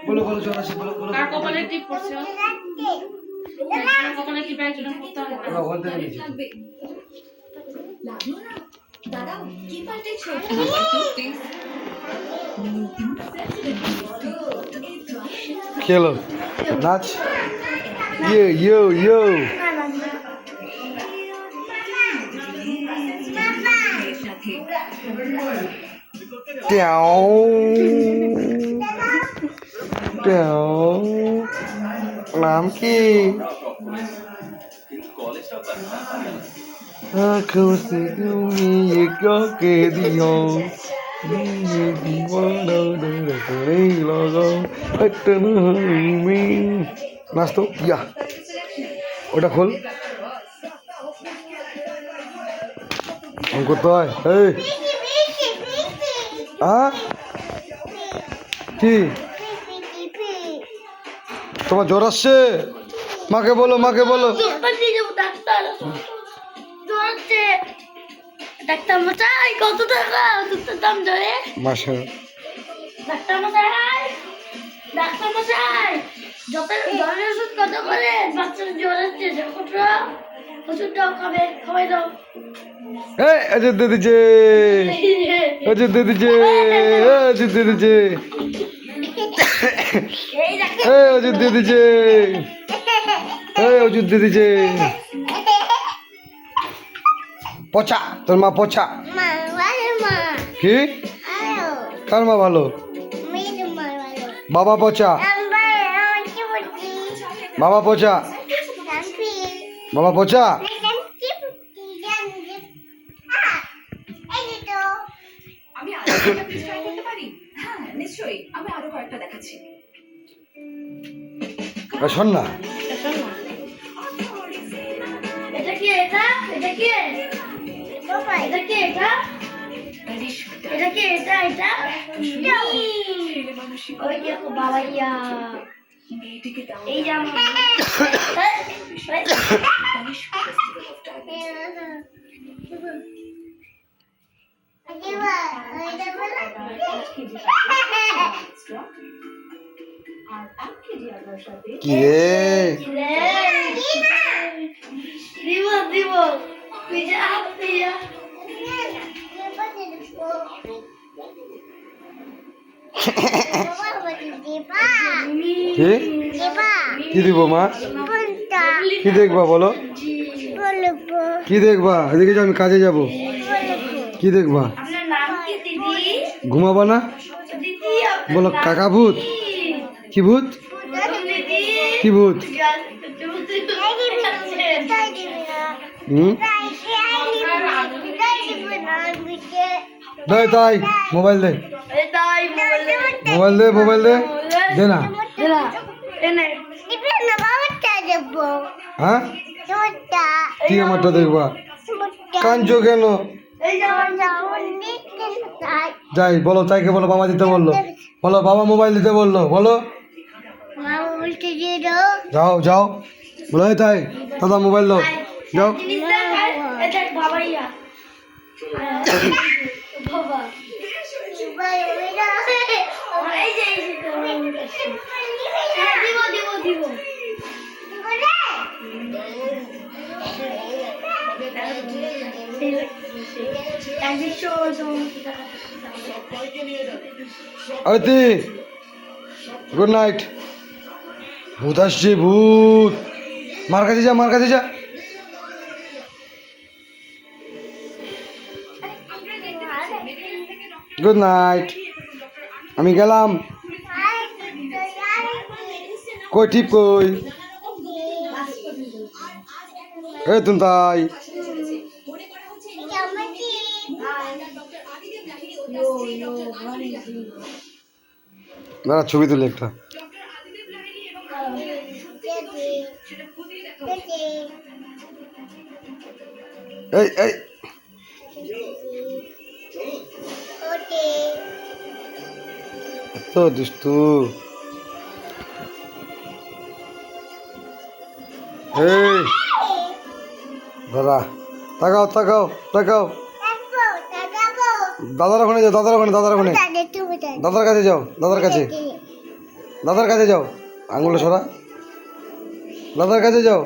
বলো বলো জ্বর আছে বলো বলো কার কপালে টিপ পড়ছে কার কপালে টিপ একজনের করতে হবে না ওখান থেকে নিয়েছি লাগলো না দাদা কি পাল্টেছ খেলো নাচ ইয়ে ইয়ো ইয়ো ट्याओ ट्याओ नाम की आँखों से तुमने ये क्या कह दिया ये दीवाना नहीं लगा तन्हाई में नाच तो या ওটা খোল हमको तो है কি তোমার জ্বর আসছে মাকে বলো ডাক্তার মশাই কত টাকা ওষুধের দাম ধরে মাসে ডাক্তার মশাই জ্বরের ওষুধ কত করে বাচ্চার জ্বর আসছে ওষুধটাও খাওয়াই দাও अजय दे दीजिए अजय दे दीजिए अजय दे दीजिए अजय दे दीजिए अजय दे दीजिए पोछा তোর মা পোছা কি কার মা ভালো বাবা পোছা বাবা পোছা বাবা পোছা আমি আরো একটা পিস ট্রাই করতে পারি হ্যাঁ নিশ্চয়ই আমি আরো কয়েকটা দেখাচ্ছি শোন না এটা কি এটা বাবা এটা কি এটা ওই দেখো বাবা ইয়া এই জামা কি রে দিব পিজা কি দিব মা কি দেখবা বলো কি দেখবা এদিকে আমি কাজে যাব কি দেখবা ঘুমাবা না বলো কাকা ভূত কি ভূত কি ভূত দে তাই মোবাইল দে দে না হ্যাঁ কি আমারটা দেখবা কাঞ্চো কেন যাই বলো তাইকে বলো বাবা দিতে বললো বলো বাবা মোবাইল দিতে বললো বলো যাও যাও বলো তাই দাদা মোবাইল দাও যাও আরতি গুড নাইট ভূত আসছে ভূত মার কাছে যা গুড নাইট আমি গেলাম কই টিপ কই এ তুমি তাই দাঁড়া ছবি তুলি একটা এই এই তো দুষ্টু এই দাদা তাকাও তাকাও তাকাও দাদার ওখানে যাও দাদার কাছে যাও দাদার কাছে দাদার কাছে যাও, আঙুলে সরা, দাদার কাছে যাও।